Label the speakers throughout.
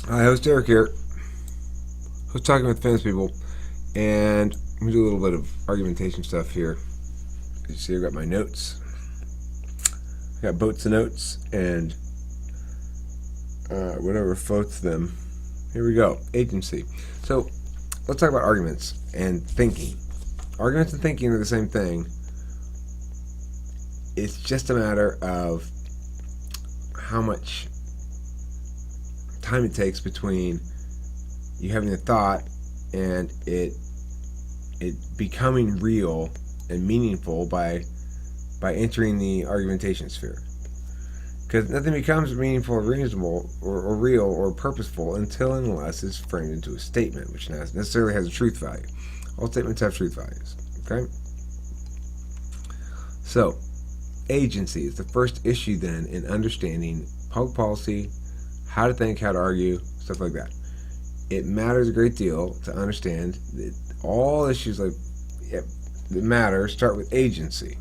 Speaker 1: Hi, host Eric here. I was talking with famous people, and we do a little bit of argumentation stuff here. As you see, I got my notes. I got boats of notes, and whatever floats them. Here we go. Agency. So let's talk about arguments and thinking. Arguments and thinking are the same thing. It's just a matter of how much time it takes between you having a thought and it becoming real and meaningful by entering the argumentation sphere. Because nothing becomes meaningful or reasonable or real or purposeful until and unless it's framed into a statement, which necessarily has a truth value. All statements have truth values. Okay? So, agency is the first issue then in understanding public policy, how to think, how to argue, stuff like that. It matters a great deal to understand that all issues that matter start with agency.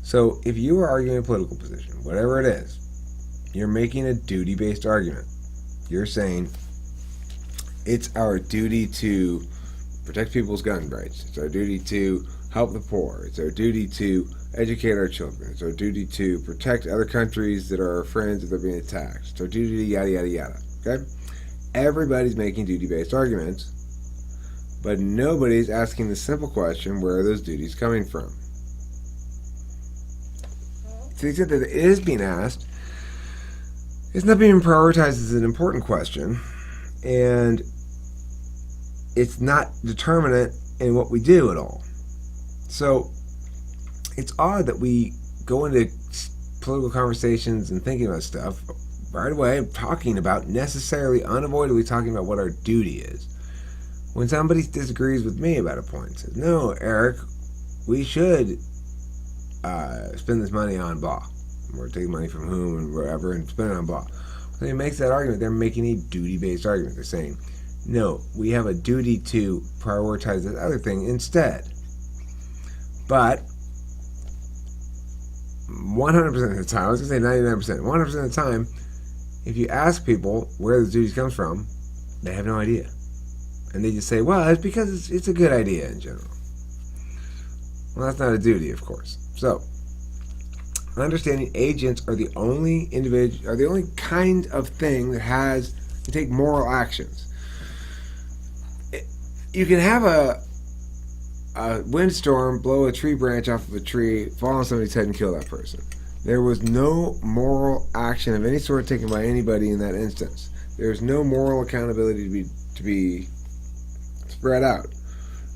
Speaker 1: So if you are arguing a political position, whatever it is, you're making a duty-based argument. You're saying it's our duty to protect people's gun rights. It's our duty to help the poor. It's our duty to educate our children. It's our duty to protect other countries that are our friends if they're being attacked. It's our duty to yada, yada, yada. Okay? Everybody's making duty-based arguments, but nobody's asking the simple question, where are those duties coming from? To the extent that it is being asked, it's not being prioritized as an important question, and it's not determinate in what we do at all. So it's odd that we go into political conversations and thinking about stuff right away, talking about, necessarily, unavoidably talking about what our duty is. When somebody disagrees with me about a point, says, no, Eric, we should spend this money on blah. Or take money from whom and wherever and spend it on blah. When he makes that argument, they're making a duty-based argument. They're saying, no, we have a duty to prioritize this other thing instead. But 100% of the time, I was going to say 99%, 100% of the time, if you ask people where the duties comes from, they have no idea. And they just say, well, it's because it's a good idea in general. Well, that's not a duty, of course. So, understanding agents are the only kind of thing that has to take moral actions. You can have a windstorm blow a tree branch off of a tree, fall on somebody's head, and kill that person. There was no moral action of any sort taken by anybody in that instance. There's no moral accountability to be spread out.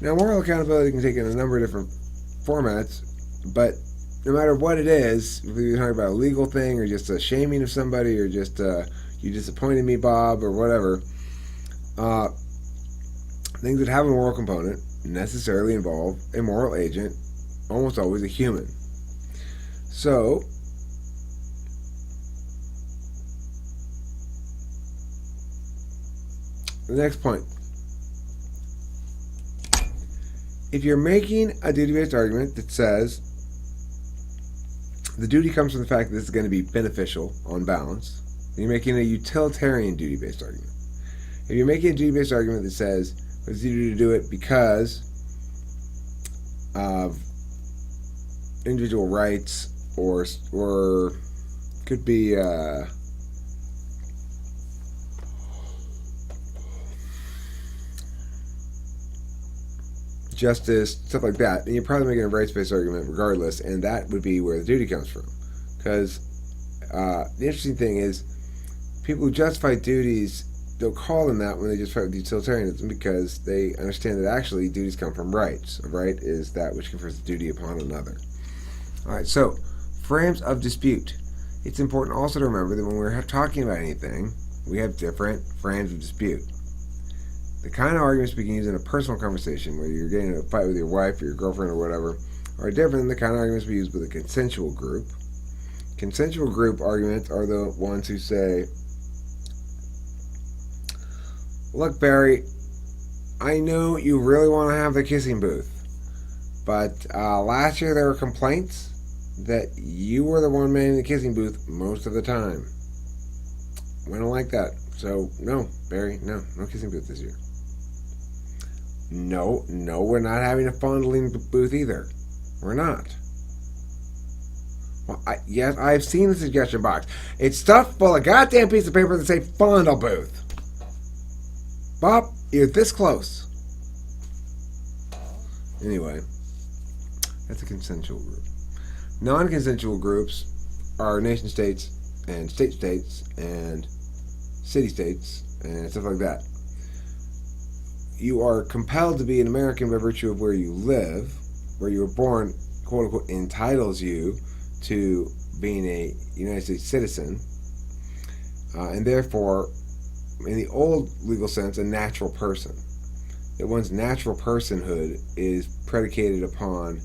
Speaker 1: Now, moral accountability can take in a number of different formats, but no matter what it is, whether you're talking about a legal thing or just a shaming of somebody or just you disappointed me, Bob, or whatever, things that have a moral component necessarily involve a moral agent, almost always a human. So, the next point. If you're making a duty-based argument that says the duty comes from the fact that this is going to be beneficial on balance, then you're making a utilitarian duty-based argument. If you're making a duty-based argument that says it's duty to do it because of individual rights or could be justice, stuff like that, and you're probably making a rights-based argument regardless, and that would be where the duty comes from. Because the interesting thing is, people who justify duties, they'll call them that when they justify with utilitarianism because they understand that actually duties come from rights. A right is that which confers a duty upon another. Alright, so, frames of dispute. It's important also to remember that when we're talking about anything, we have different frames of dispute. The kind of arguments we can use in a personal conversation, whether you're getting in a fight with your wife or your girlfriend or whatever, are different than the kind of arguments we use with a consensual group. Consensual group arguments are the ones who say, look, Barry, I know you really want to have the kissing booth, but last year there were complaints that you were the one manning the kissing booth most of the time. We don't like that. So, no, Barry, no kissing booth this year. No, we're not having a fondling booth either. We're not. Well, yes, I've seen the suggestion box. It's stuffed full of goddamn piece of paper that say fondle booth. Bob, you're this close. Anyway, that's a consensual group. Non-consensual groups are nation states and state states and city states and stuff like that. You are compelled to be an American by virtue of where you live, where you were born, quote unquote, entitles you to being a United States citizen, and therefore, in the old legal sense, a natural person. That one's natural personhood is predicated upon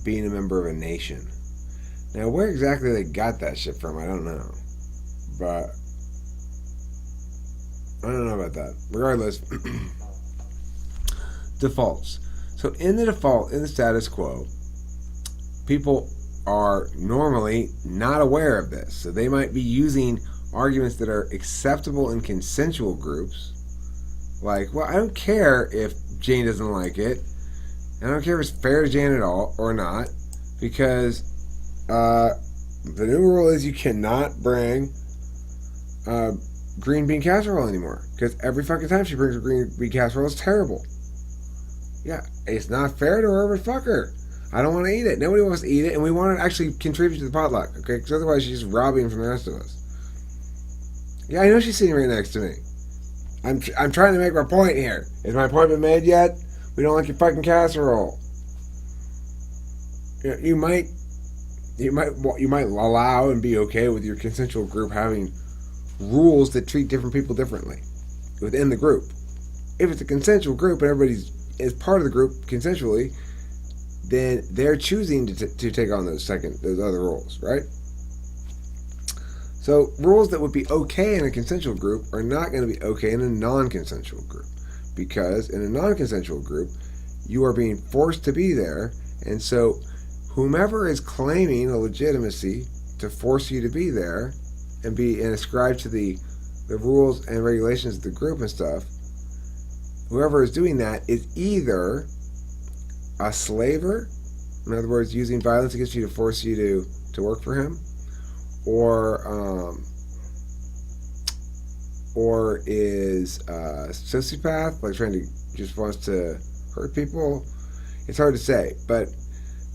Speaker 1: being a member of a nation. Now, where exactly they got that shit from, I don't know. But I don't know about that. Regardless, defaults. So in the default, in the status quo, people are normally not aware of this. So they might be using arguments that are acceptable in consensual groups. Like, well, I don't care if Jane doesn't like it. I don't care if it's fair to Jane at all or not. Because the new rule is you cannot bring green bean casserole anymore. Because every fucking time she brings a green bean casserole, it's terrible. Yeah, it's not fair to her, but fuck her. I don't want to eat it. Nobody wants to eat it, and we want to actually contribute to the potluck, okay? Because otherwise she's robbing from the rest of us. Yeah, I know she's sitting right next to me. I'm trying to make my point here. Is my point been made yet? We don't like your fucking casserole. You might allow and be okay with your consensual group having rules that treat different people differently within the group. If it's a consensual group and everybody's is part of the group consensually, then they're choosing to take on those other rules, right? So rules that would be okay in a consensual group are not going to be okay in a non-consensual group, because in a non-consensual group, you are being forced to be there, and so whomever is claiming a legitimacy to force you to be there and ascribe to the rules and regulations of the group and stuff, whoever is doing that is either a slaver, in other words, using violence against you to force you to work for him, or is a sociopath, like just wants to hurt people. It's hard to say, but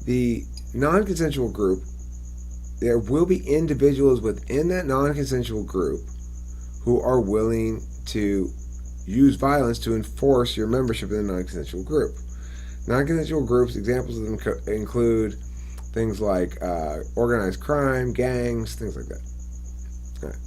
Speaker 1: the non-consensual group, there will be individuals within that non-consensual group who are willing to use violence to enforce your membership in the non-consensual group. Non-consensual groups, examples of them include things like organized crime, gangs, things like that. All right.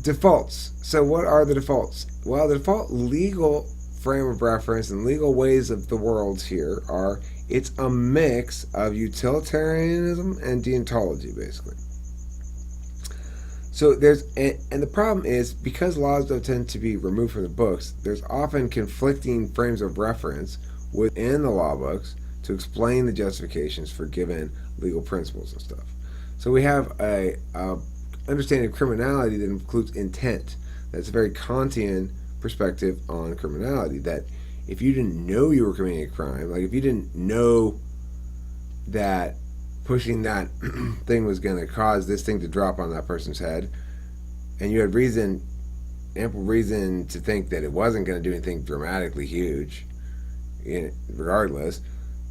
Speaker 1: Defaults. So what are the defaults? Well, the default legal frame of reference and legal ways of the world here are, it's a mix of utilitarianism and deontology, basically. So and the problem is, because laws don't tend to be removed from the books, there's often conflicting frames of reference within the law books to explain the justifications for given legal principles and stuff. So we have a understanding of criminality that includes intent. That's a very Kantian perspective on criminality, that if you didn't know you were committing a crime, like if you didn't know that pushing that thing was going to cause this thing to drop on that person's head, and you had ample reason to think that it wasn't going to do anything dramatically huge, regardless,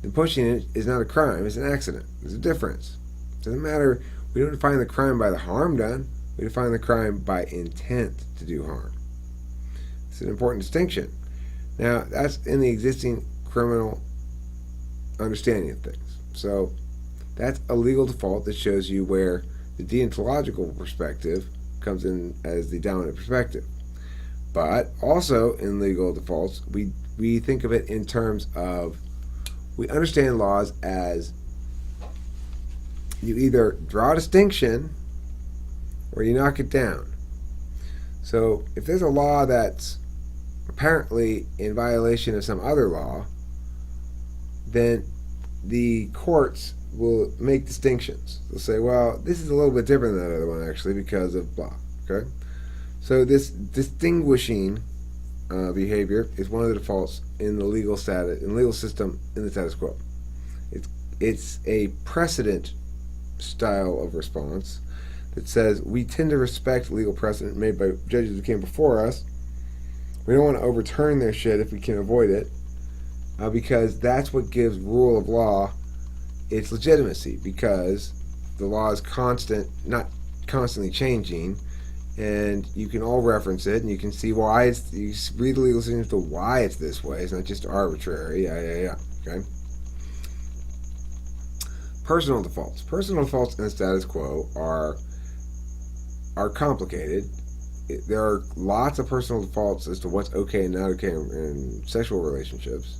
Speaker 1: then pushing it is not a crime, it's an accident. There's a difference. It doesn't matter, we don't define the crime by the harm done, we define the crime by intent to do harm. It's an important distinction. Now, that's in the existing criminal understanding of things. So that's a legal default that shows you where the deontological perspective comes in as the dominant perspective. But also in legal defaults, we think of it in terms of, we understand laws as you either draw a distinction or you knock it down. So if there's a law that's apparently in violation of some other law, then the courts will make distinctions. They'll say, well, this is a little bit different than that other one, actually, because of blah. Okay, so this distinguishing behavior is one of the defaults in the legal system in the status quo. It's a precedent style of response that says we tend to respect legal precedent made by judges who came before us. We don't want to overturn their shit if we can avoid it, because that's what gives rule of law its legitimacy, because the law is not constantly changing, and you can all reference it, and you can see why you read the legal system to why it's this way. It's not just arbitrary. Yeah. Okay. Personal defaults. Personal defaults in the status quo are complicated. There are lots of personal defaults as to what's okay and not okay in sexual relationships.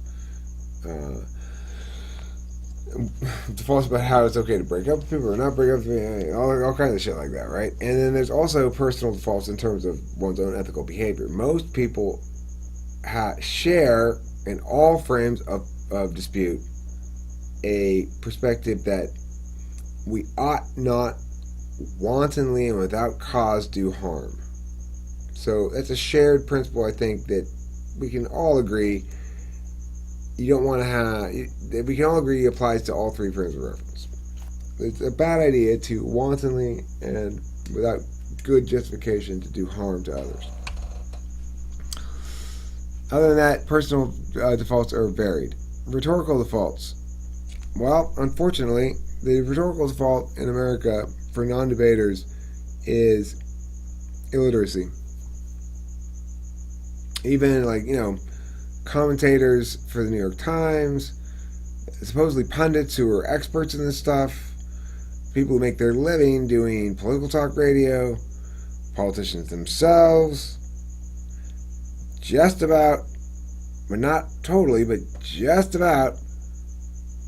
Speaker 1: Defaults about how it's okay to break up with people or not break up with people, all kinds of shit like that, right? And then there's also personal defaults in terms of one's own ethical behavior. Most people share in all frames of dispute a perspective that we ought not wantonly and without cause do harm. So that's a shared principle, I think, that we can all agree you don't want to have. We can all agree applies to all three frames of reference. It's a bad idea to wantonly and without good justification to do harm to others. Other than that, personal defaults are varied. Rhetorical defaults. Well, unfortunately, the rhetorical default in America for non-debaters is illiteracy. Even commentators for the New York Times, supposedly pundits who are experts in this stuff, people who make their living doing political talk radio, politicians themselves, just about, but not totally, but just about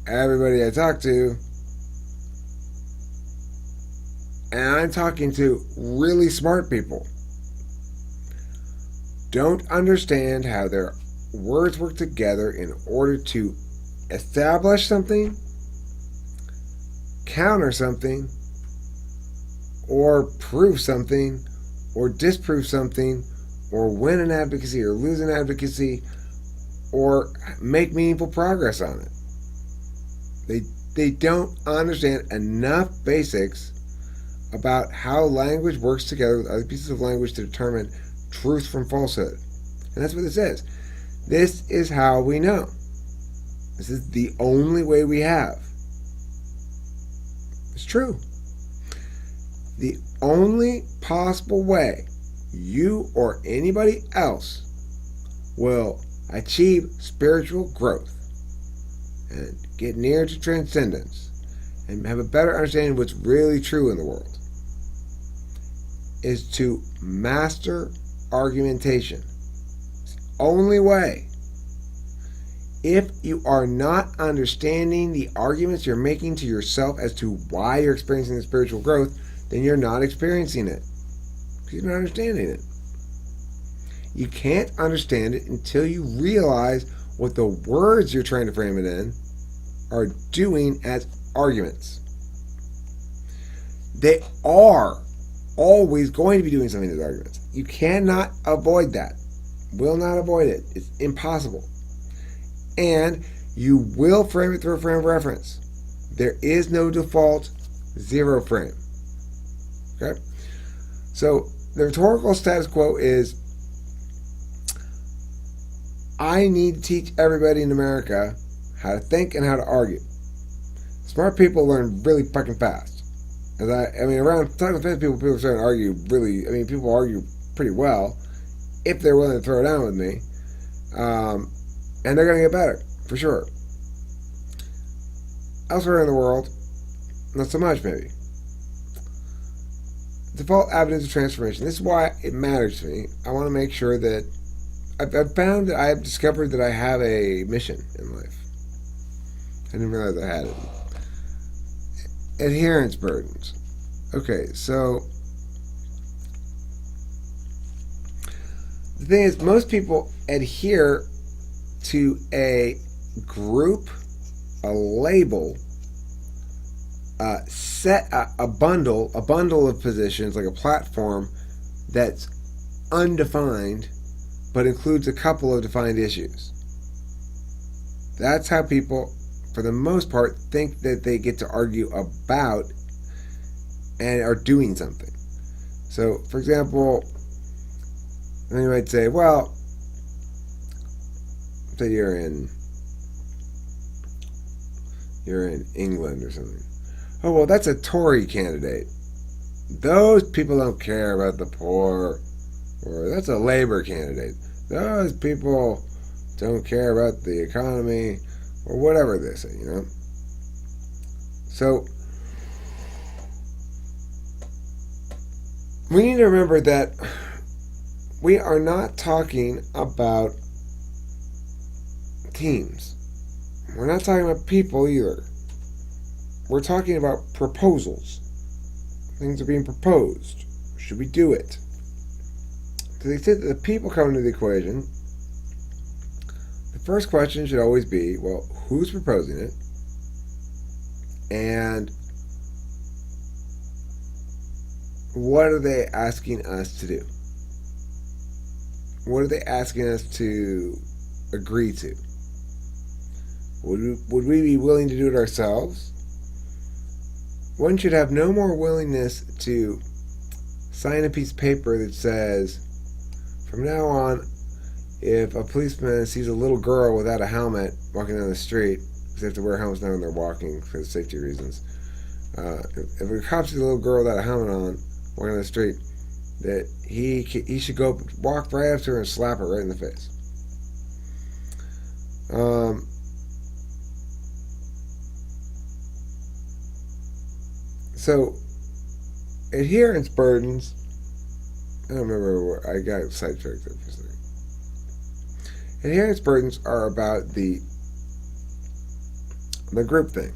Speaker 1: everybody I talk to, and I'm talking to really smart people, don't understand how their words work together in order to establish something, counter something, or prove something, or disprove something, or win an advocacy or lose an advocacy, or make meaningful progress on it. They don't understand enough basics about how language works together with other pieces of language to determine truth from falsehood. And that's what this is. This is how we know. This is the only way we have. It's true. The only possible way you or anybody else will achieve spiritual growth and get near to transcendence and have a better understanding of what's really true in the world is to master argumentation. It's the only way. If you are not understanding the arguments you're making to yourself as to why you're experiencing the spiritual growth, then you're not experiencing it. You're not understanding it. You can't understand it until you realize what the words you're trying to frame it in are doing as arguments. They are always going to be doing something as arguments. You cannot avoid that. Will not avoid it. It's impossible. And you will frame it through a frame of reference. There is no default zero frame. Okay? So the rhetorical status quo is I need to teach everybody in America how to think and how to argue. Smart people learn really fucking fast. Around talking with people are starting to argue really, people argue pretty well if they're willing to throw it down with me. And they're going to get better, for sure. Elsewhere in the world, not so much, maybe. Default avenues of transformation. This is why it matters to me. I want to make sure that I've found that I have discovered that I have a mission in life. I didn't realize I had it. Adherence burdens. Okay, so the thing is, most people adhere to a group, a label, a bundle of positions, like a platform that's undefined but includes a couple of defined issues. That's how people, for the most part, think that they get to argue about and are doing something. So, for example, you might say, well, say you're in England or something. Oh, well, that's a Tory candidate. Those people don't care about the poor. Or that's a Labour candidate. Those people don't care about the economy, or whatever they say, So, we need to remember that we are not talking about teams. We're not talking about people either. We're talking about proposals. Things are being proposed. Should we do it? To the extent that the people come into the equation, the first question should always be, well, who's proposing it? And what are they asking us to do? What are they asking us to agree to? Would we be willing to do it ourselves? One should have no more willingness to sign a piece of paper that says, from now on, if a policeman sees a little girl without a helmet walking down the street, because they have to wear helmets now when they're walking for safety reasons, if a cop sees a little girl without a helmet on walking down the street, that he should go walk right up to her and slap her right in the face. So, adherence burdens. I don't remember where I got sidetracked there for a second. Adherence burdens are about the group thing.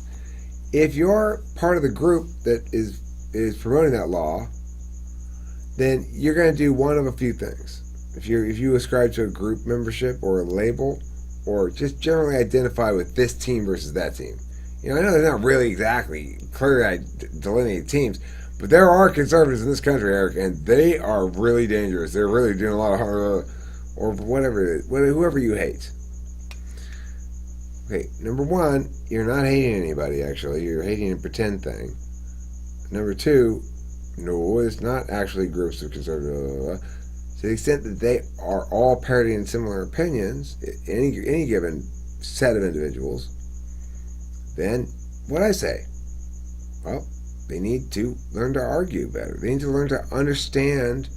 Speaker 1: If you're part of the group that is promoting that law, then you're going to do one of a few things. If you ascribe to a group membership or a label, or just generally identify with this team versus that team. I know they're not really exactly clearly delineated teams, but there are conservatives in this country, Eric, and they are really dangerous. They're really doing a lot of hard, or whatever, whoever you hate. Okay, number one, you're not hating anybody, actually. You're hating a pretend thing. Number two, no, it's not actually groups of conservatives. To the extent that they are all parroting similar opinions, any given set of individuals, then what I say? Well, they need to learn to argue better. They need to learn to understand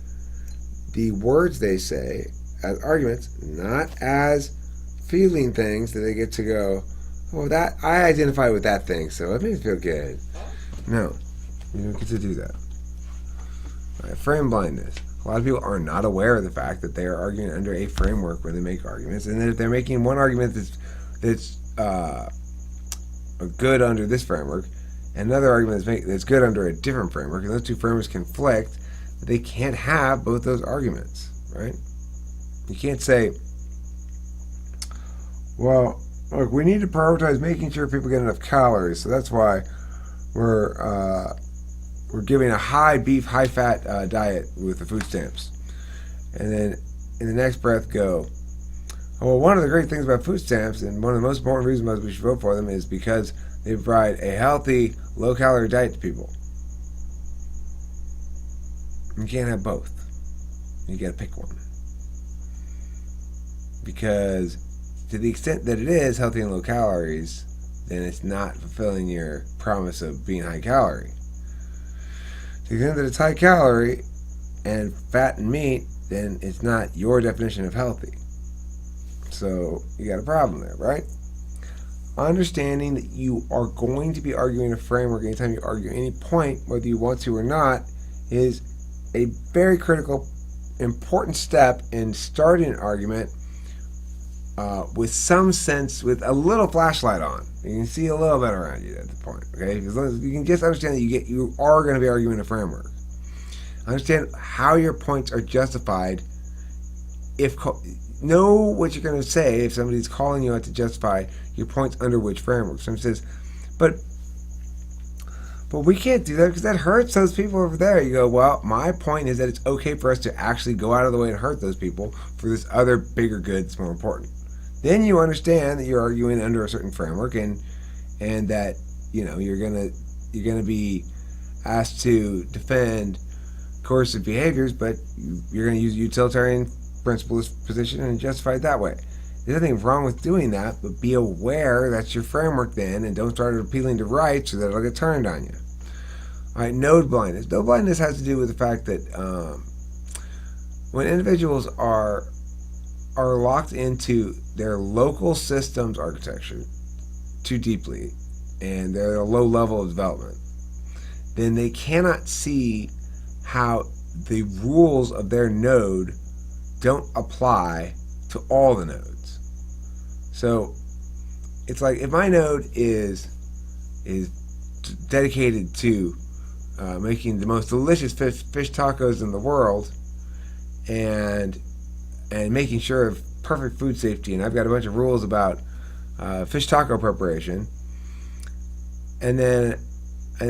Speaker 1: the words they say as arguments, not as feeling things that they get to go, oh, that I identify with that thing, so it makes me feel good. No, you don't get to do that. Right, frame blindness. A lot of people are not aware of the fact that they are arguing under a framework when they make arguments, and then if they're making one argument that's good under this framework, and another argument that's good under a different framework, and those two frameworks conflict, they can't have both those arguments, right? You can't say, well, look, we need to prioritize making sure people get enough calories, so that's why we're giving a high beef, high fat diet with the food stamps. And then in the next breath go, oh, well, one of the great things about food stamps, and one of the most important reasons why we should vote for them, is because they provide a healthy, low-calorie diet to people. You can't have both. You got to pick one. Because to the extent that it is healthy and low calories, then it's not fulfilling your promise of being high calorie. To the extent that it's high calorie and fat and meat, then it's not your definition of healthy. So you got a problem there, right? Understanding that you are going to be arguing a framework anytime you argue any point, whether you want to or not, is a very critical, important step in starting an argument with some sense, with a little flashlight on. You can see a little bit around you at the point, okay? As long as you can just understand that you are going to be arguing a framework. Understand how your points are justified. Know what you're going to say if somebody's calling you out to justify your points under which framework. Somebody says, but But we can't do that because that hurts those people over there. You go, well, my point is that it's okay for us to actually go out of the way and hurt those people for this other bigger good that's more important. Then you understand that you're arguing under a certain framework, and that you're gonna be asked to defend coercive behaviors, but you're gonna use a utilitarian principlist position and justify it that way. There's nothing wrong with doing that, but be aware that's your framework then, and don't start appealing to rights, or that it'll get turned on you. All right, node blindness. Node blindness has to do with the fact that when individuals are locked into their local systems architecture too deeply, and they're at a low level of development, then they cannot see how the rules of their node don't apply to all the nodes. So it's like if my node is dedicated to making the most delicious fish tacos in the world, and making sure of perfect food safety, and I've got a bunch of rules about fish taco preparation, and then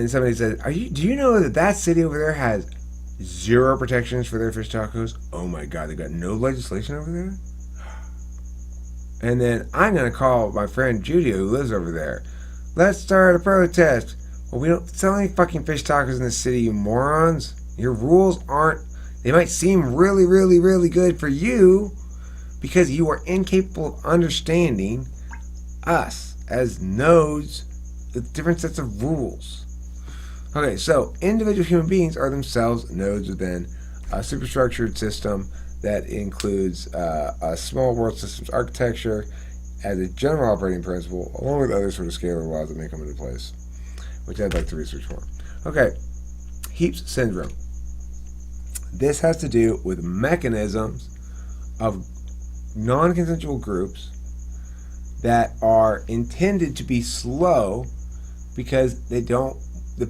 Speaker 1: somebody says, do you know that city over there has zero protections for their fish tacos? Oh my God, they got no legislation over there? And then I'm going to call my friend Judy, who lives over there. Let's start a protest. Well, we don't sell any fucking fish tacos in this city, you morons. Your rules aren't, they might seem really, really, really good for you because you are incapable of understanding us as nodes with different sets of rules. Okay, so individual human beings are themselves nodes within a superstructured system that includes a small world systems architecture as a general operating principle, along with other sort of scalar laws that may come into place, which I'd like to research more. Okay, heaps syndrome. This has to do with mechanisms of non-consensual groups that are intended to be slow because the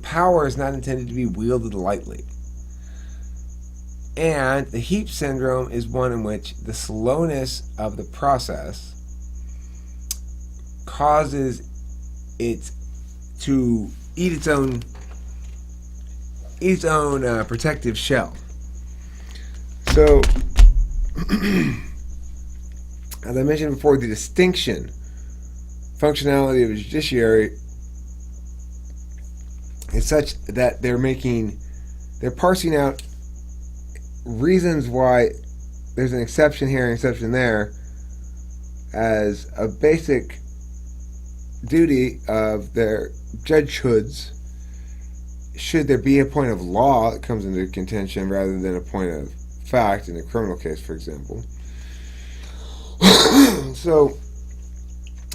Speaker 1: power is not intended to be wielded lightly. And the heap syndrome is one in which the slowness of the process causes it to eat its own protective shell. So, as I mentioned before, the distinction functionality of a judiciary is such that they're parsing out reasons why there's an exception here and exception there as a basic duty of their judgehoods, should there be a point of law that comes into contention rather than a point of fact in a criminal case, for example. So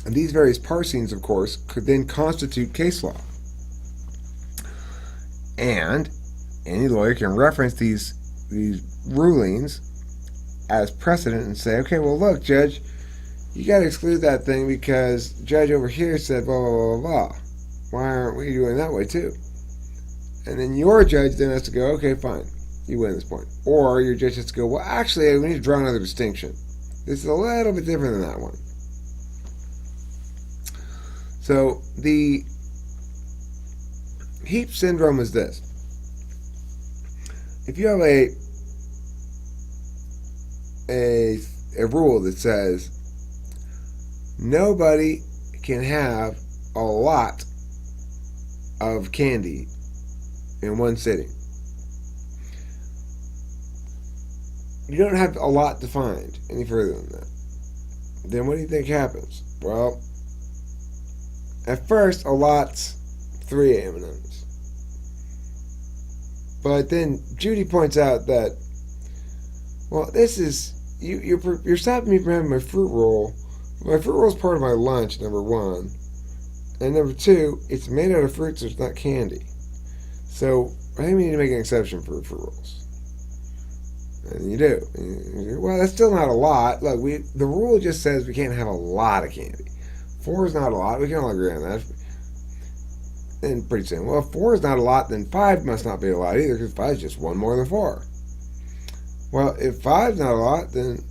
Speaker 1: these various parsings, of course, could then constitute case law, and any lawyer can reference these rulings as precedent and say, okay, well, look, Judge, you got to exclude that thing because Judge over here said blah, blah, blah, blah. Why aren't we doing that way too? And then your judge then has to go, okay, fine, you win this point. Or your judge has to go, well, actually, we need to draw another distinction. This is a little bit different than that one. So the heap syndrome is this. If you have a rule that says nobody can have a lot of candy in one sitting, you don't have a lot defined any further than that. Then what do you think happens? Well, at first a lot's 3 M&Ms. But then Judy points out that, well, this is, you're stopping me from having my fruit roll. My fruit roll is part of my lunch, number one. And number two, it's made out of fruit, so it's not candy. So I think we need to make an exception for fruit rolls. And you do. Well, that's still not a lot. Look, the rule just says we can't have a lot of candy. 4 is not a lot. We can all agree on that. And pretty soon, well, if 4 is not a lot, then 5 must not be a lot either, because 5 is just 1 more than 4. Well, if 5 is not a lot, then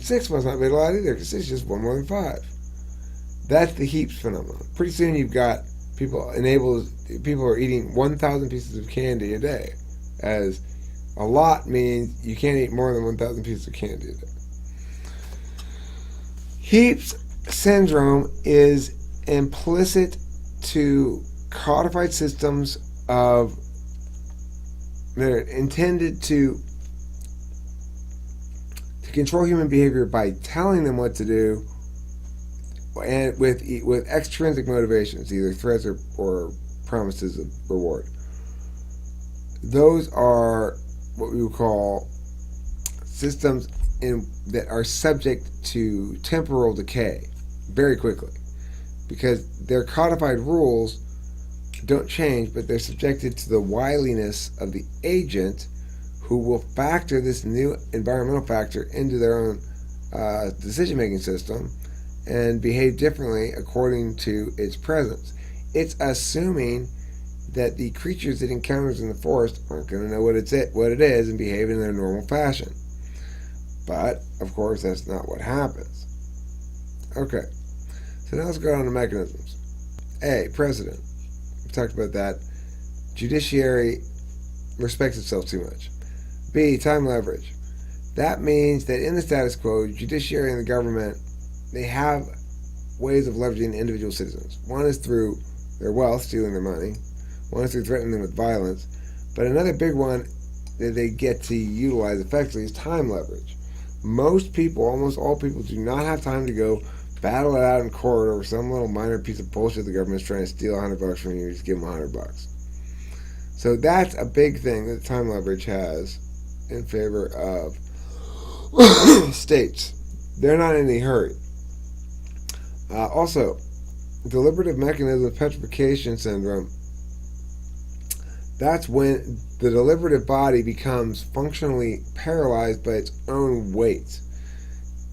Speaker 1: 6 must not be a lot either, because 6 is just 1 more than 5. That's the heaps phenomenon. Pretty soon you've got People are eating 1,000 pieces of candy a day, as a lot means you can't eat more than 1,000 pieces of candy a day. Heaps syndrome is implicit to codified systems of that are intended to control human behavior by telling them what to do, and with extrinsic motivations, either threats or promises of reward. Those are what we would call systems that are subject to temporal decay very quickly, because their codified rules don't change, but they're subjected to the wiliness of the agent, who will factor this new environmental factor into their own decision-making system and behave differently according to its presence. It's assuming that the creatures it encounters in the forest aren't going to know what it is and behave in their normal fashion. But, of course, that's not what happens. Okay, so now let's go on to mechanisms. A, precedent. We talked about that. Judiciary respects itself too much. B, time leverage. That means that in the status quo, judiciary and the government, they have ways of leveraging individual citizens. One is through their wealth, stealing their money. One is through threatening them with violence. But another big one that they get to utilize effectively is time leverage. Most people, almost all people, do not have time to go battle it out in court over some little minor piece of bullshit the government's trying to steal $100 from you. Just give them $100. So that's a big thing that time leverage has in favor of states. They're not in any hurry. Also, deliberative mechanism of petrification syndrome. That's when the deliberative body becomes functionally paralyzed by its own weight.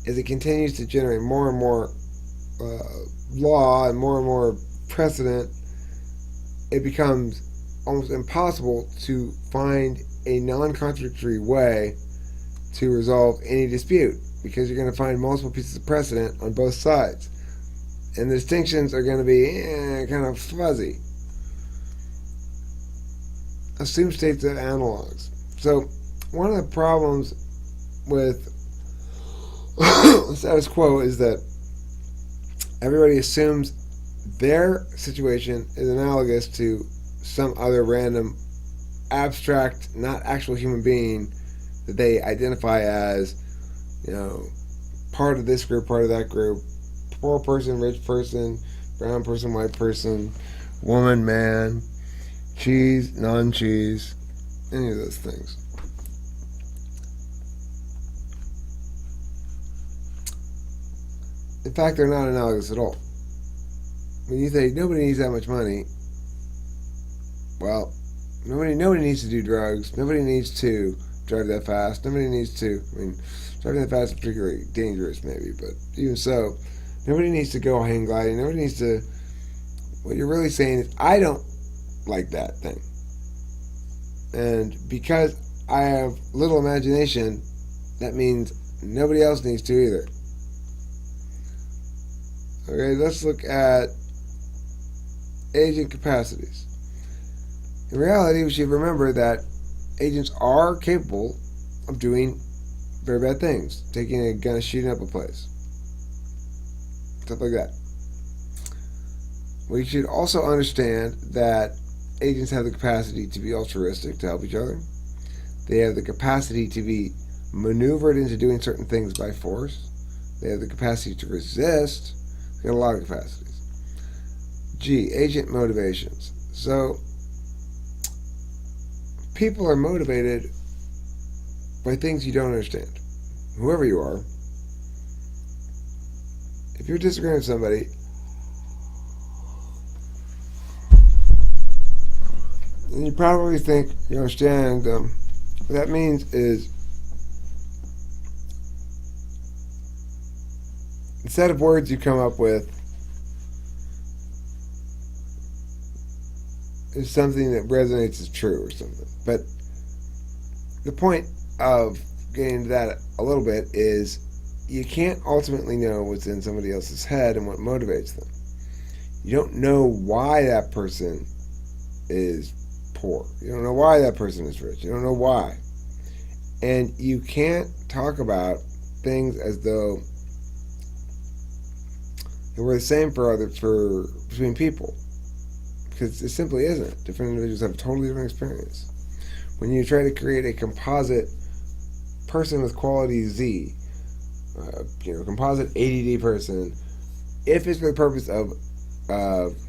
Speaker 1: As it continues to generate more and more law and more precedent, it becomes almost impossible to find a non-contradictory way to resolve any dispute, because you're going to find multiple pieces of precedent on both sides. And the distinctions are going to be kind of fuzzy. Assume states are analogs. So one of the problems with the status quo is that everybody assumes their situation is analogous to some other random, abstract, not actual human being that they identify as, part of this group, part of that group, poor person, rich person, brown person, white person, woman, man, cheese, non-cheese, any of those things. In fact, they're not analogous at all. When you say nobody needs that much money, well, nobody needs to do drugs. Nobody needs to drive that fast. Nobody needs to. Driving that fast is particularly dangerous, maybe, but even so, nobody needs to go hang gliding. Nobody needs to. What you're really saying is, I don't like that thing, and because I have little imagination, that means nobody else needs to either. Okay, let's look at agent capacities. In reality, we should remember that agents are capable of doing very bad things. Taking a gun and shooting up a place. Stuff like that. We should also understand that agents have the capacity to be altruistic, to help each other. They have the capacity to be maneuvered into doing certain things by force. They have the capacity to resist. They got a lot of capacities. G, agent motivations. So, people are motivated by things you don't understand. Whoever you are, if you're disagreeing with somebody, then you probably think you understand them. What that means is, the set of words you come up with is something that resonates as true or something. But the point of getting into that a little bit is you can't ultimately know what's in somebody else's head and what motivates them. You don't know why that person is poor. You don't know why that person is rich. You don't know why. And you can't talk about things as though they were the same for between people, because it simply isn't. Different individuals have a totally different experience. When you try to create a composite person with quality Z, composite ADD person, if it's for the purpose of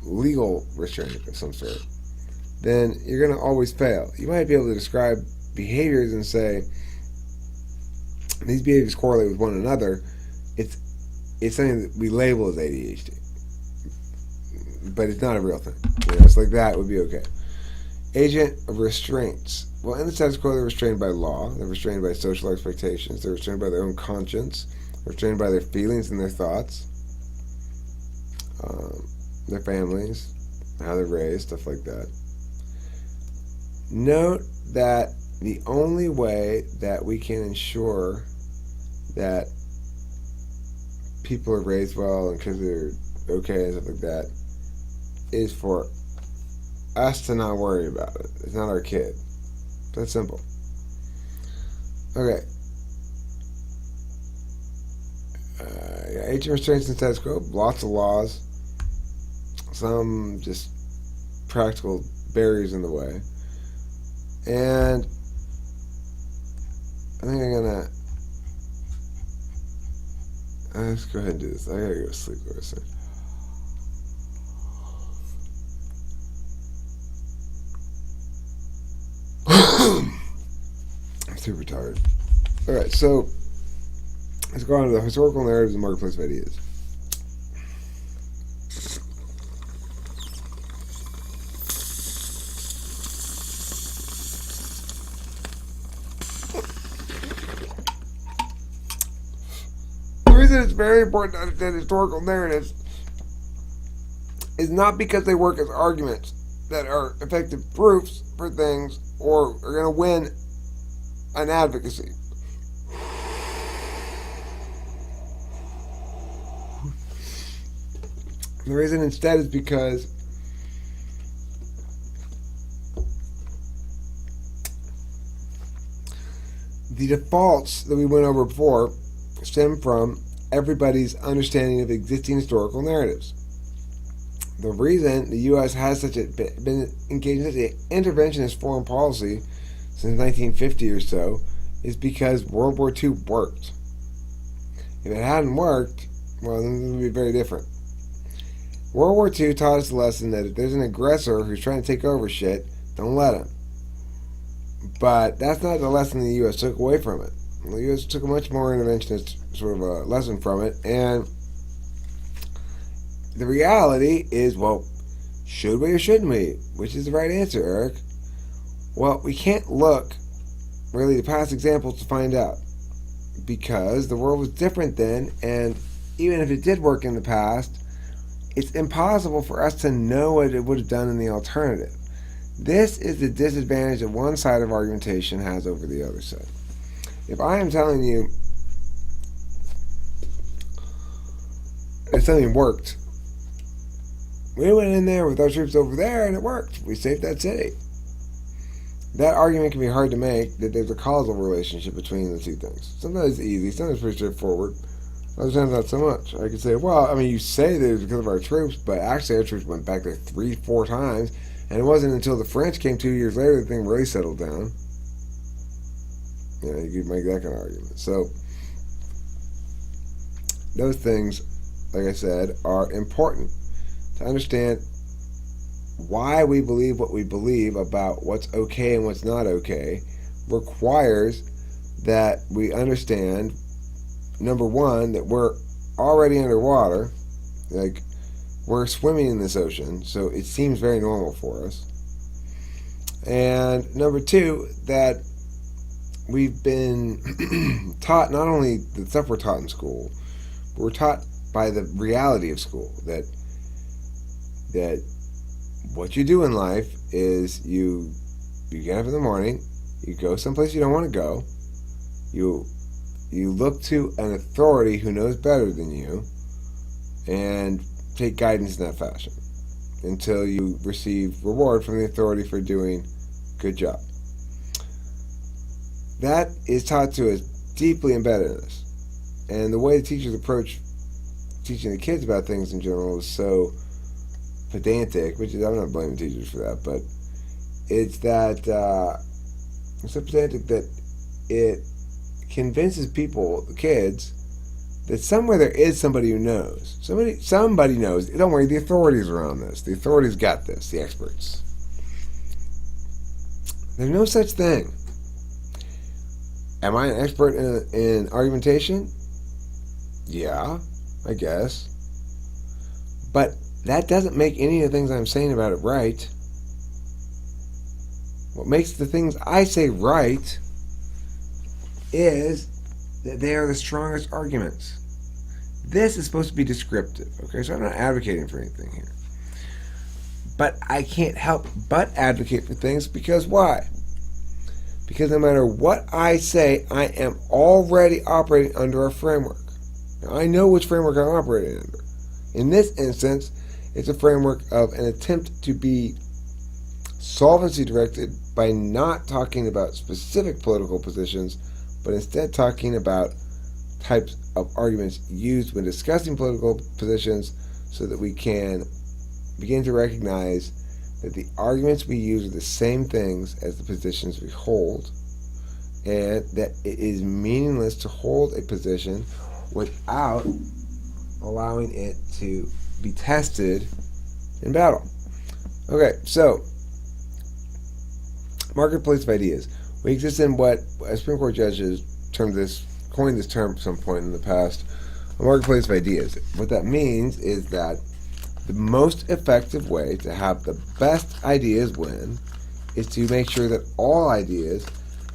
Speaker 1: legal restraint of some sort, then you're going to always fail. You might be able to describe behaviors and say these behaviors correlate with one another. It's something that we label as ADHD, but it's not a real thing. It's like that would be okay. Agent of restraints. Well, in the status quo, they're restrained by law. They're restrained by social expectations. They're restrained by their own conscience. They're restrained by their feelings and their thoughts, their families, how they're raised, stuff like that. Note that the only way that we can ensure that people are raised well and because they're okay and stuff like that is for us to not worry about it. It's not our kid. That's simple. Okay. Agent restraints and status quo. Lots of laws. Some just practical barriers in the way. And I think I'm gonna let's go ahead and do this. I gotta go to sleep for a second. I'm super tired. Alright, so let's go on to the historical narratives and marketplace of ideas. The reason it's very important to understand historical narratives is not because they work as arguments that are effective proofs for things or are going to win an advocacy. The reason instead is because the defaults that we went over before stem from everybody's understanding of existing historical narratives. The reason the U.S. has been engaged in such an interventionist foreign policy since 1950 or so is because World War II worked. If it hadn't worked, well, then it would be very different. World War II taught us the lesson that if there's an aggressor who's trying to take over shit, don't let him. But that's not the lesson the U.S. took away from it. The U.S. took a much more interventionist sort of a lesson from it, and the reality is, well, should we or shouldn't we? Which is the right answer, Eric? Well, we can't look really to past examples to find out, because the world was different then, and even if it did work in the past, it's impossible for us to know what it would have done in the alternative. This is the disadvantage that one side of argumentation has over the other side. If I am telling you that something worked, we went in there with our troops over there and it worked. We saved that city. That argument can be hard to make, that there's a causal relationship between the two things. Sometimes it's easy, sometimes it's pretty straightforward. Other times not so much. I could say, well, I mean, you say that it was because of our troops, but actually our troops went back there 3-4 times, and it wasn't until the French came 2 years later the thing really settled down. You could make that kind of argument. So, those things, like I said, are important to understand why we believe what we believe about what's okay and what's not okay. Requires that we understand, number one, that we're already underwater, like we're swimming in this ocean, so it seems very normal for us. And number two, that we've been taught not only the stuff we're taught in school, but we're taught by the reality of school that what you do in life is you get up in the morning, you go someplace you don't want to go, you look to an authority who knows better than you, and take guidance in that fashion until you receive reward from the authority for doing a good job. That is taught to us, deeply embedded in us. And the way the teachers approach teaching the kids about things in general is so pedantic, which is, I'm not blaming teachers for that, but it's that it's so pedantic that it convinces people, the kids, that somewhere there is somebody who knows. Somebody knows. Don't worry, the authorities are on this. The authorities got this, the experts. There's no such thing. Am I an expert in argumentation? Yeah, I guess. But that doesn't make any of the things I'm saying about it right. What makes the things I say right is that they are the strongest arguments. This is supposed to be descriptive, okay? So I'm not advocating for anything here. But I can't help but advocate for things because why? Because no matter what I say, I am already operating under a framework. Now, I know which framework I'm operating under. In this instance, it's a framework of an attempt to be solvency directed by not talking about specific political positions, but instead talking about types of arguments used when discussing political positions so that we can begin to recognize that the arguments we use are the same things as the positions we hold, and that it is meaningless to hold a position without allowing it to be tested in battle. Okay, so marketplace of ideas. We exist in what Supreme Court judges coined this term at some point in the past, a marketplace of ideas. What that means is that the most effective way to have the best ideas win is to make sure that all ideas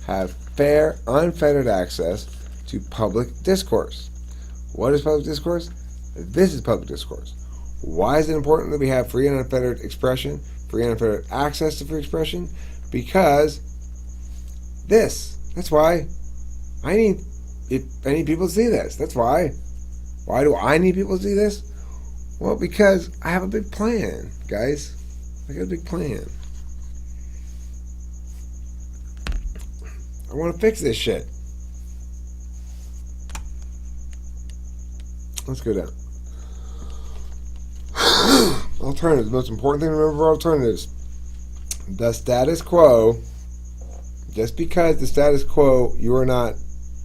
Speaker 1: have fair, unfettered access to public discourse. What is public discourse? This is public discourse. Why is it important that we have free and unfettered expression, free and unfettered access to free expression? Because that's why I need people to see this. That's why. Why do I need people to see this? Well, because I have a big plan, guys. I got a big plan. I want to fix this shit. Let's go down. Alternatives. The most important thing to remember for alternatives. The status quo. Just because the status quo, you are not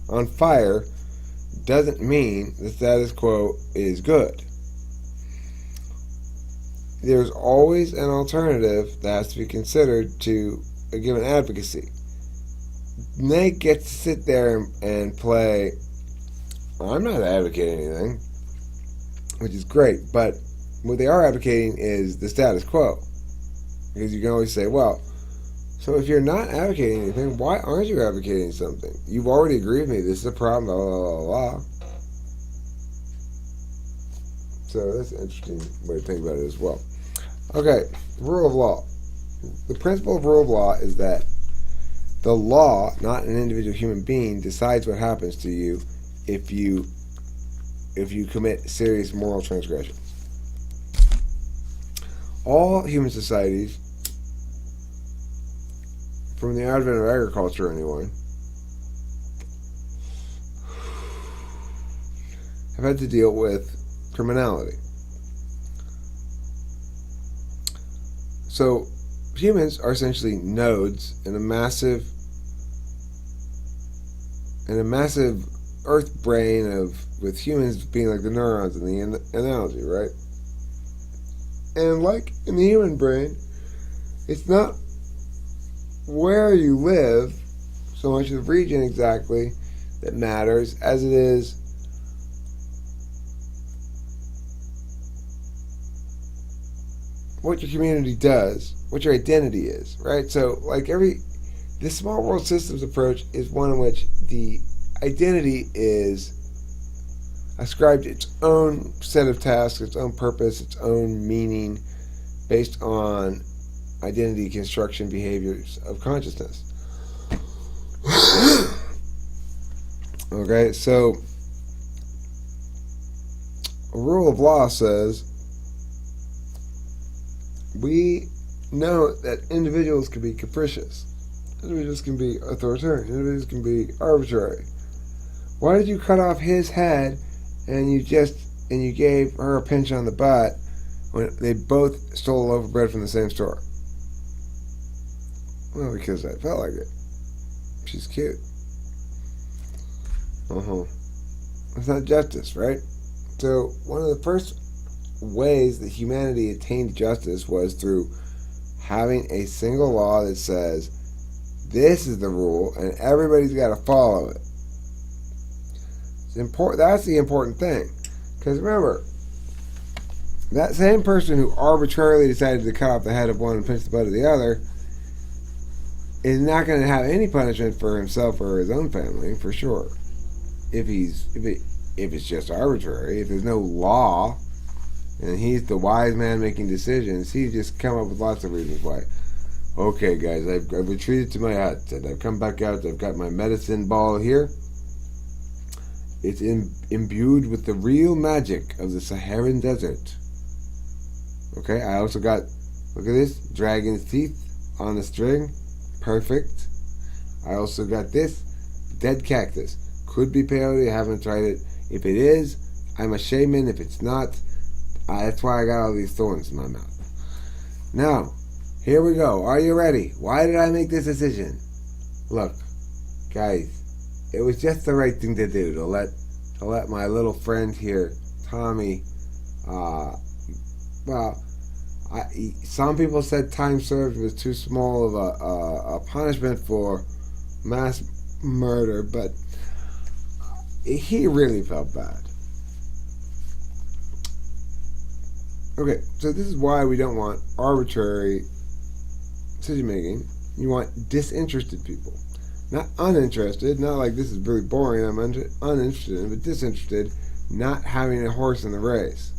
Speaker 1: on fire, doesn't mean the status quo is good. There's always an alternative that has to be considered to a given advocacy. Nate gets to sit there and play, I'm not advocating anything, which is great, but what they are advocating is the status quo. Because you can always say, well, so if you're not advocating anything, why aren't you advocating something? You've already agreed with me, this is a problem, blah, blah, blah, blah. So that's an interesting way to think about it as well. Okay, rule of law. The principle of rule of law is that the law, not an individual human being, decides what happens to you if you commit serious moral transgression. All human societies, from the advent of agriculture anyway, have had to deal with criminality. So humans are essentially nodes in a massive earth brain with humans being like the neurons in the analogy, right? And like in the human brain, it's not where you live so much the region exactly that matters as it is what your community does, what your identity is, right? So like this small world systems approach is one in which the identity is ascribed its own set of tasks, its own purpose, its own meaning based on identity construction behaviors of consciousness. Okay, so a rule of law says
Speaker 2: We know that individuals can be capricious. Individuals can be authoritarian. Individuals can be arbitrary. Why did you cut off his head and you gave her a pinch on the butt when they both stole a loaf of bread from the same store? Well, because I felt like it. She's cute. It's not justice, right? So one of the first ways that humanity attained justice was through having a single law that says this is the rule and everybody's got to follow it. It's important. That's the important thing, because remember, that same person who arbitrarily decided to cut off the head of one and pinch the butt of the other is not going to have any punishment for himself or his own family, for sure. If it's just arbitrary, if there's no law, and he's the wise man making decisions, he's just come up with lots of reasons why. Okay, guys, I've retreated to my hut, and I've come back out. I've got my medicine ball here. It's imbued with the real magic of the Saharan desert. Okay, I also got, look at this, dragon's teeth on a string. Perfect. I also got this, dead cactus. Could be peyote, I haven't tried it. If it is, I'm a shaman. If it's not, that's why I got all these thorns in my mouth. Now, here we go. Are you ready? Why did I make this decision? Look, guys, it was just the right thing to do to let my little friend here, Tommy, some people said time served was too small of a punishment for mass murder, but he really felt bad. Okay, so this is why we don't want arbitrary decision making. You want disinterested people. Not uninterested, not like this is really boring, I'm uninterested in, but disinterested, not having a horse in the race.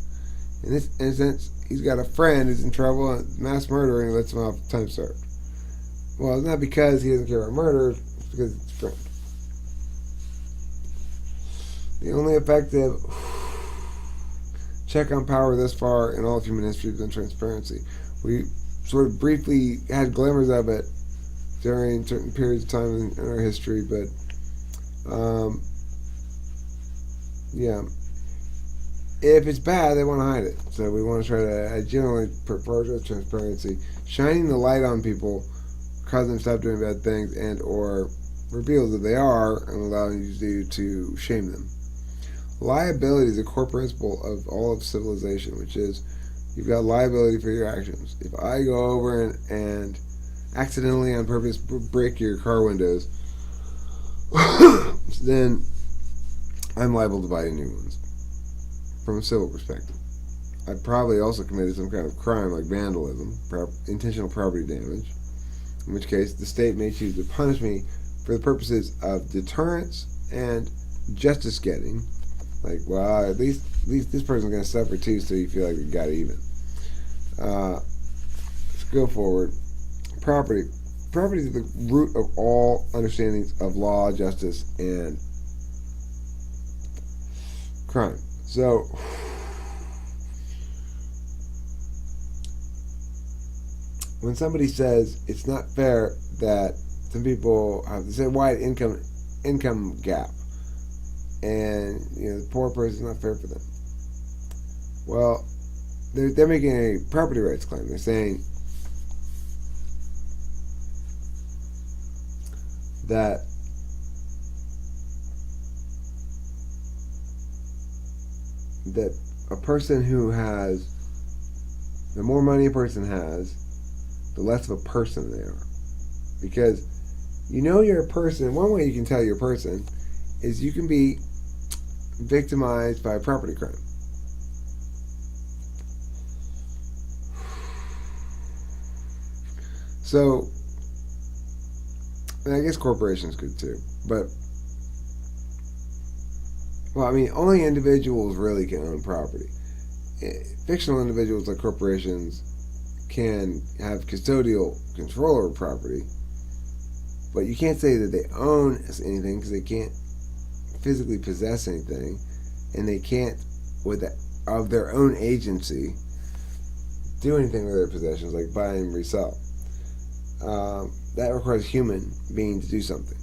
Speaker 2: In this instance, he's got a friend who's in trouble and mass murder and he lets him off time served. Well, it's not because he doesn't care about murder, it's because it's a friend. The only effective check on power thus far in all of human history has been transparency. We sort of briefly had glimmers of it during certain periods of time in our history, but yeah. If it's bad, they want to hide it. So we want to try to, I generally prefer transparency. Shining the light on people cause them to stop doing bad things and or reveals that they are and allowing you to shame them. Liability is a core principle of all of civilization, which is you've got liability for your actions. If I go over and accidentally on purpose break your car windows, then I'm liable to buy you new ones. From a civil perspective, I probably also committed some kind of crime like vandalism, intentional property damage, in which case the state may choose to punish me for the purposes of deterrence and justice getting. Like, well, at least this person's going to suffer too, so you feel like you got even. Let's go forward. Property is the root of all understandings of law, justice, and crime. So, when somebody says it's not fair that some people have this wide income gap, and the poor person is not fair for them. Well, they're making a property rights claim. They're saying that a person who has, the more money a person has, the less of a person they are. Because you're a person. One way you can tell you're a person is you can be victimized by a property crime. So, and I guess corporations could too, but only individuals really can own property. Fictional individuals like corporations can have custodial control over property, but you can't say that they own anything because they can't physically possess anything, and they can't, of their own agency, do anything with their possessions, like buy and resell. That requires a human being to do something.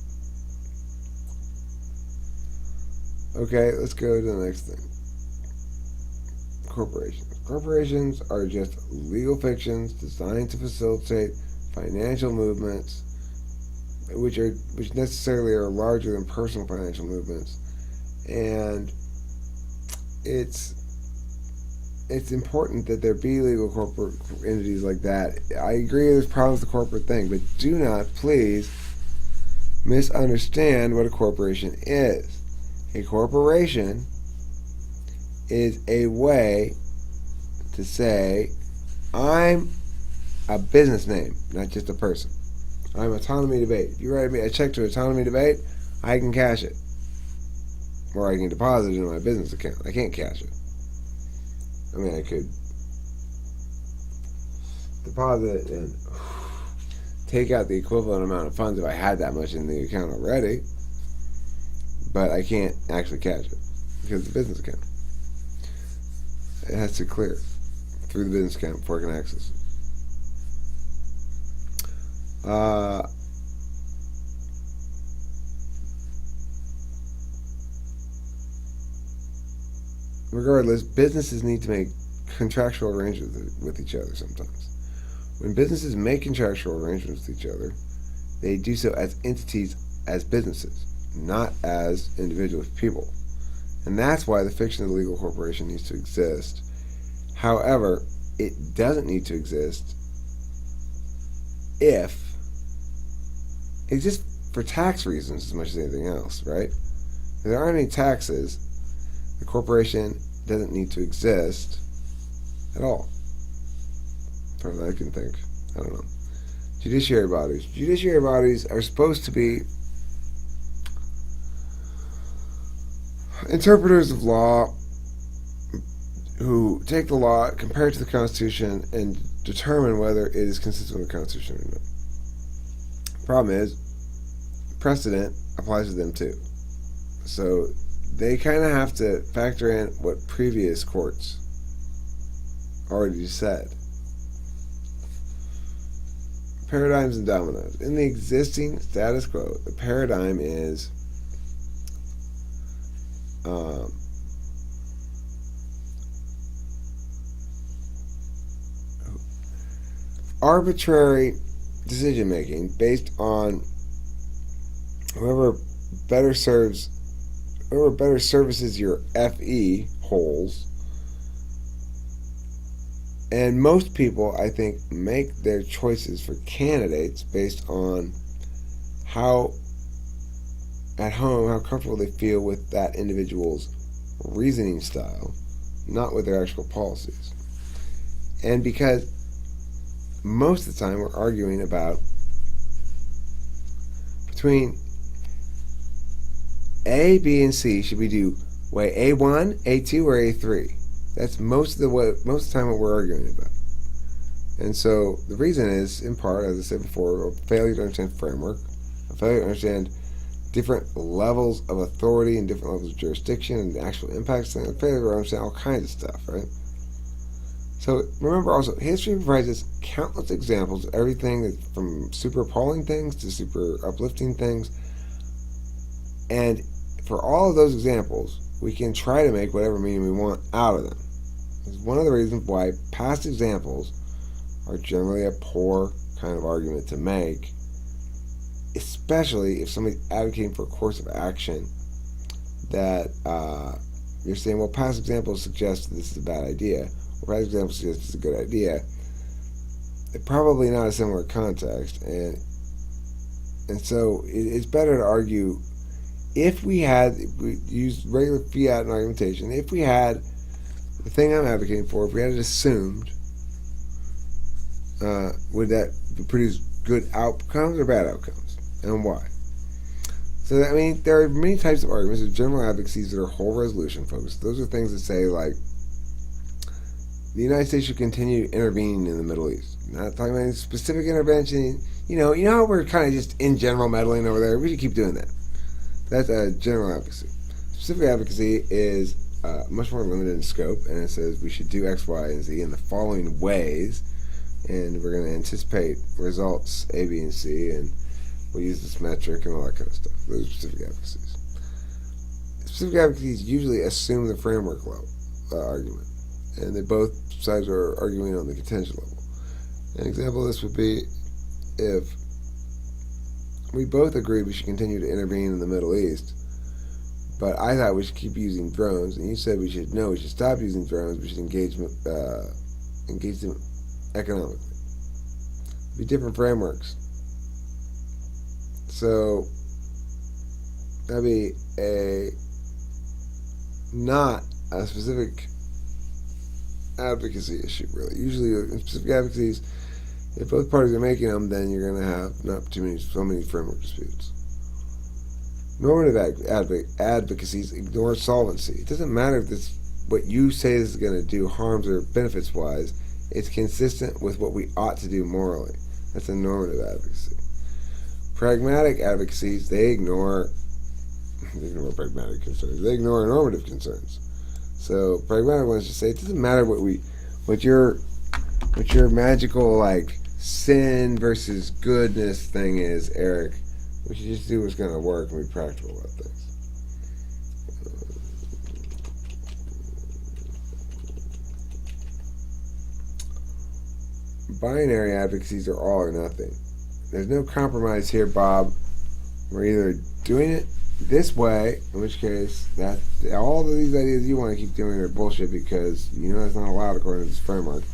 Speaker 2: Okay, let's go to the next thing. Corporations. Corporations are just legal fictions designed to facilitate financial movements, which necessarily are larger than personal financial movements, and it's important that there be legal corporate entities like that. I agree there's problems with the corporate thing, but do not please misunderstand what a corporation is. A corporation is a way to say, I'm a business name, not just a person. I'm Autonomy Debate. If you write me a check to Autonomy Debate, I can cash it. Or I can deposit it in my business account. I can't cash it. I mean, I could deposit it and take out the equivalent amount of funds if I had that much in the account already, but I can't actually cash it because it's a business account. It has to clear through the business account before I can access it. Regardless, businesses need to make contractual arrangements with each other sometimes. When businesses make contractual arrangements with each other, they do so as entities, as businesses, not as individual people. And that's why the fiction of the legal corporation needs to exist. However, it doesn't need to exist if it exists for tax reasons as much as anything else, right? If there aren't any taxes, the corporation doesn't need to exist at all. As far as I can think. I don't know. Judiciary bodies. Judiciary bodies are supposed to be interpreters of law who take the law, compare it to the Constitution, and determine whether it is consistent with the Constitution or not. The problem is, precedent applies to them too. So they kind of have to factor in what previous courts already said. Paradigms and dominoes. In the existing status quo, the paradigm is arbitrary decision making based on whoever better services your FE holes. And most people, I think, make their choices for candidates based on how at home, how comfortable they feel with that individual's reasoning style, not with their actual policies. And because most of the time we're arguing about between A, B, and C, should we do way A1, A2, or A3? That's most of the time what we're arguing about. And so the reason is, in part, as I said before, a failure to understand framework, a failure to understand different levels of authority and different levels of jurisdiction and the actual impacts, and a failure to understand all kinds of stuff, right? So remember also, history provides us countless examples of everything from super appalling things to super uplifting things. And for all of those examples, we can try to make whatever meaning we want out of them. It's one of the reasons why past examples are generally a poor kind of argument to make, especially if somebody's advocating for a course of action that you're saying, well, past examples suggest this is a bad idea, or past examples suggest it's a good idea. They're probably not a similar context, and so it's better to argue. If we used regular fiat and argumentation, if we had the thing I'm advocating for, if we had it assumed, would that produce good outcomes or bad outcomes, and why? So, I mean, there are many types of arguments. There's general advocacies that are whole resolution focused. Those are things that say, like, the United States should continue intervening in the Middle East. Not talking about any specific intervention. You know how we're kind of just in general meddling over there? We should keep doing that. That's a general advocacy. Specific advocacy is much more limited in scope, and it says we should do X, Y, and Z in the following ways, and we're going to anticipate results A, B, and C, and we'll use this metric and all that kind of stuff. Those are specific advocacies. Specific advocacies usually assume the framework level argument, and they both sides are arguing on the contention level. An example of this would be if we both agreed we should continue to intervene in the Middle East, but I thought we should keep using drones, and you said we should stop using drones, we should engage them economically. It'd be different frameworks. So that'd be not a specific advocacy issue, really. Usually in specific advocacies, if both parties are making them, then you're going to have not so many framework disputes. Normative advocacies ignore solvency. It doesn't matter if what you say this is going to do harms or benefits wise. It's consistent with what we ought to do morally. That's a normative advocacy. Pragmatic advocacies, they ignore pragmatic concerns. They ignore normative concerns. So pragmatic ones just say it doesn't matter what your magical like sin versus goodness thing is, Eric. We should just do what's going to work and be practical about things. Binary advocacies are all or nothing. There's no compromise here, Bob. We're either doing it this way, in which case that all of these ideas you want to keep doing are bullshit because you know that's not allowed according to this framework,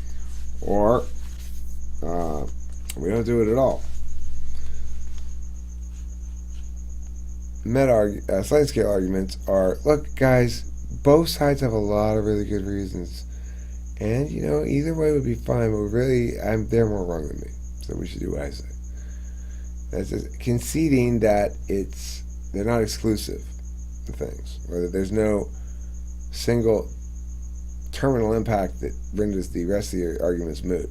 Speaker 2: or we don't do it at all. Sliding scale arguments are, look, guys, both sides have a lot of really good reasons, and either way would be fine, but they're more wrong than me, so we should do what I say. That's just conceding that they're not exclusive things, or that there's no single terminal impact that renders the rest of your arguments moot.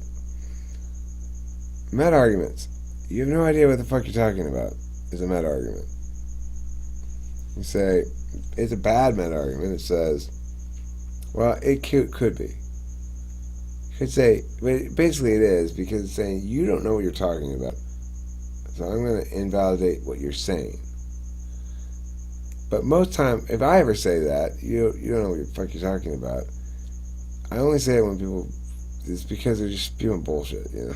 Speaker 2: Meta arguments. You have no idea what the fuck you're talking about is a meta argument. You say, it's a bad meta argument. It says, well, it could be. You could say, but basically it is, because it's saying you don't know what you're talking about. So I'm going to invalidate what you're saying. But most time, if I ever say that, you don't know what the fuck you're talking about. I only say it when it's because they're just spewing bullshit, They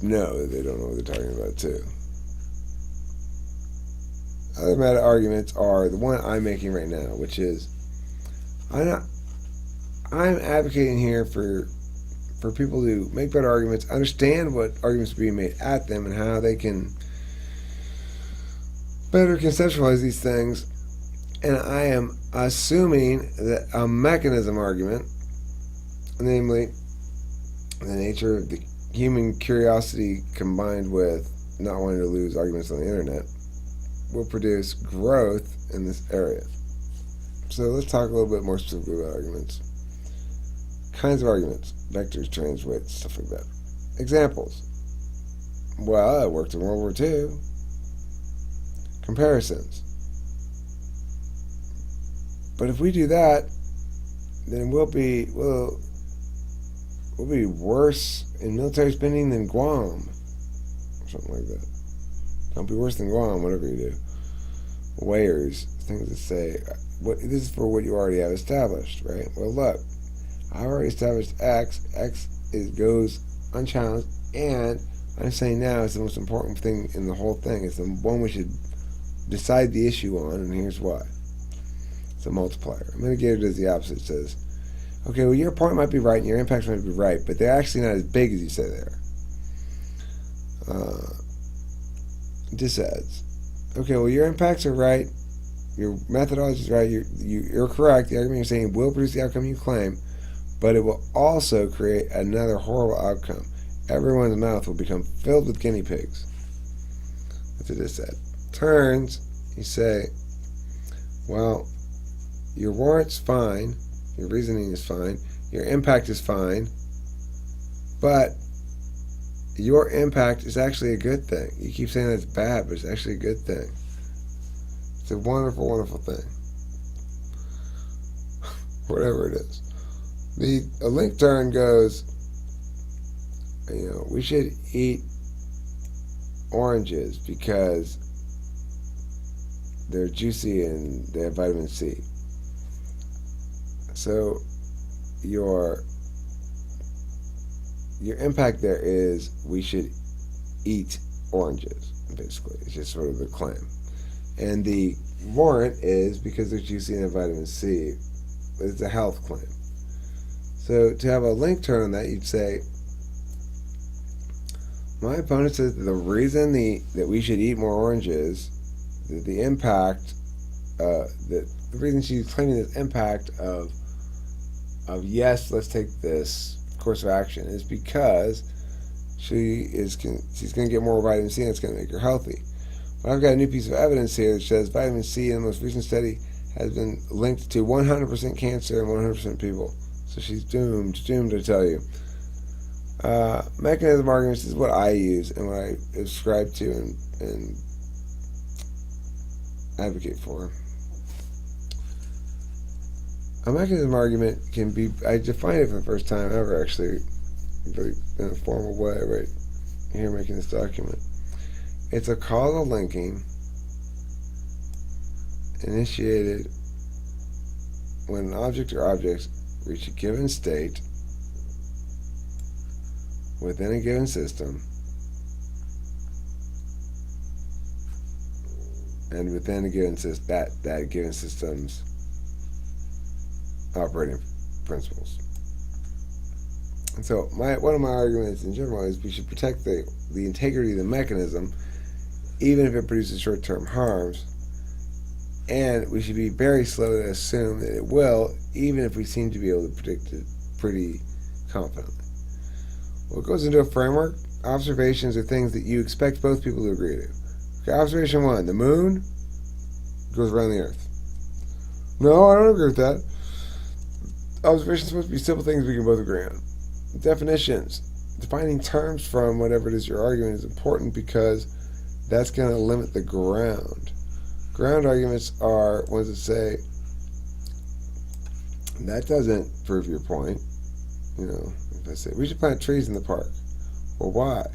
Speaker 2: know that they don't know what they're talking about, too. Other meta arguments are the one I'm making right now, which is I'm advocating here for people to make better arguments, understand what arguments are being made at them, and how they can better conceptualize these things. And I am assuming that a mechanism argument, namely the nature of the human curiosity combined with not wanting to lose arguments on the internet, will produce growth in this area. So let's talk a little bit more specifically about arguments. Kinds of arguments, vectors, transweights, stuff like that. Examples. Well, it worked in World War II. Comparisons. But if we do that, then we'll be worse in military spending than Guam. Or something like that. Don't be worse than Guam, whatever you do. Weighers, things that say, this is for what you already have established, right? Well, look, I already established X. X goes unchallenged, and I'm saying now it's the most important thing in the whole thing. It's the one we should decide the issue on, and here's why. It's a multiplier. A mitigator does the opposite. It says, okay, well, your point might be right, and your impacts might be right, but they're actually not as big as you say they are. Disadds. Okay, well, your impacts are right, your methodology is right, you're correct, the argument you're saying will produce the outcome you claim, but it will also create another horrible outcome. Everyone's mouth will become filled with guinea pigs. That's a dissad. Turns, you say, well, your warrant's fine, your reasoning is fine, your impact is fine, but your impact is actually a good thing. You keep saying that's bad, but it's actually a good thing. It's a wonderful, wonderful thing. whatever it is. A link turn goes, we should eat oranges because they're juicy and they have vitamin C. So your impact there is we should eat oranges, basically. It's just sort of the claim. And the warrant is because they're juicy and have vitamin C. It's a health claim. So to have a link turn on that, you'd say, my opponent says that the reason that we should eat more oranges, that the impact, the reason she's claiming this impact of yes, let's take this course of action is because she's going to get more vitamin C and it's going to make her healthy. But I've got a new piece of evidence here that says vitamin C in the most recent study has been linked to 100% cancer in 100% people. So she's doomed to tell you. Mechanism arguments is what I use and what I subscribe to and advocate for. A mechanism argument can be, I defined it for the first time ever, actually, really in a formal way, right here making this document. It's a causal linking initiated when an object or objects reach a given state within a given system and within a given system, that given system's operating principles. And so one of my arguments in general is we should protect the integrity of the mechanism even if it produces short-term harms, and we should be very slow to assume that it will, even if we seem to be able to predict it pretty confidently. What goes into a framework? Observations are things that you expect both people to agree to. Okay, observation 1, the moon goes around the earth. No, I don't agree with that. Observations are supposed to be simple things we can both agree on. Definitions. Defining terms from whatever it is your argument is important because that's going to limit the ground. Ground arguments are ones that say, that doesn't prove your point. If I say, we should plant trees in the park. Well, why?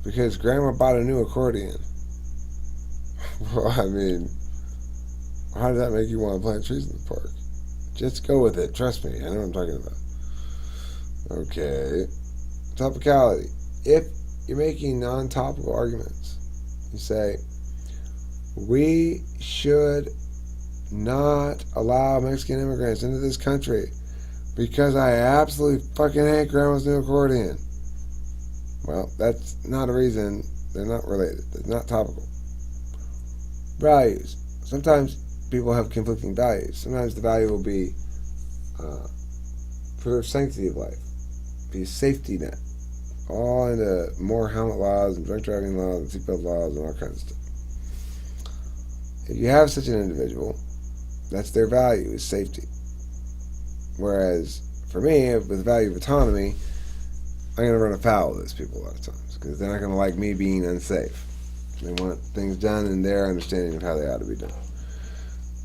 Speaker 2: Because Grandma bought a new accordion. Well, I mean, how does that make you want to plant trees in the park? Just go with it. Trust me. I know what I'm talking about. Okay. Topicality. If you're making non-topical arguments, you say, we should not allow Mexican immigrants into this country because I absolutely fucking hate Grandma's new accordion. Well, that's not a reason. They're not related. They're not topical. Values. Sometimes people have conflicting values. Sometimes the value will be preserve sanctity of life, be a safety net, all into more helmet laws and drunk driving laws and seatbelt laws and all kinds of stuff. If you have such an individual, that's their value, is safety. Whereas for me, with the value of autonomy, I'm going to run afoul of those people a lot of times because they're not going to like me being unsafe. They want things done in their understanding of how they ought to be done.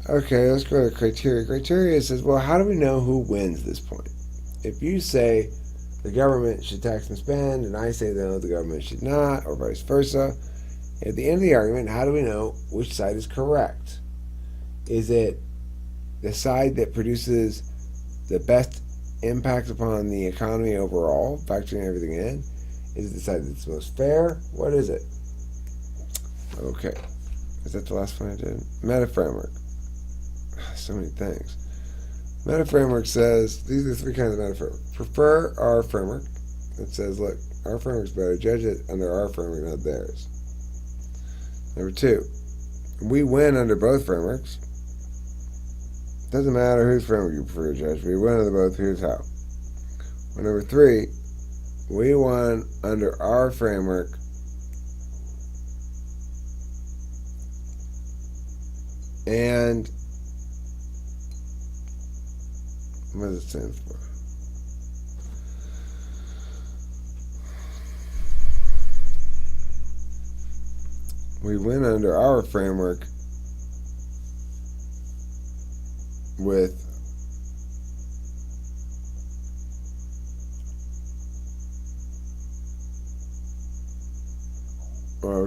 Speaker 2: Okay, let's go to criteria. Criteria says, well, how do we know who wins this point? If you say the government should tax and spend, and I say no, the government should not, or vice versa, at the end of the argument, how do we know which side is correct? Is it the side that produces the best impact upon the economy overall, factoring everything in? Is it the side that's most fair? What is it? Okay. Is that the last one I did? Meta framework. So many things. Meta framework says, these are the three kinds of meta framework. Prefer our framework. It says, look, our framework's better. Judge it under our framework, not theirs. Number 2, we win under both frameworks. Doesn't matter whose framework you prefer to judge. We win under both. Here's how. Or number 3, we won under our framework and what does it stand for? We win under our framework with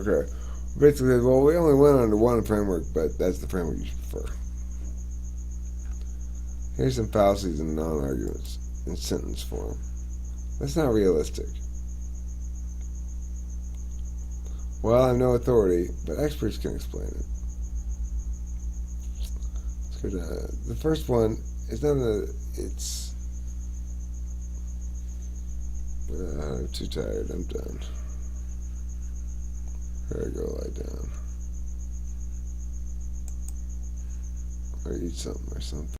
Speaker 2: Okay. Basically, well, we only went under one framework, but that's the framework you should prefer. Here's some fallacies and non-arguments in sentence form. That's not realistic. Well, I have no authority, but experts can explain it. Let's go to the first one. It's not a. It's. I'm too tired. I'm done. Gotta go lie down. Or eat something or something.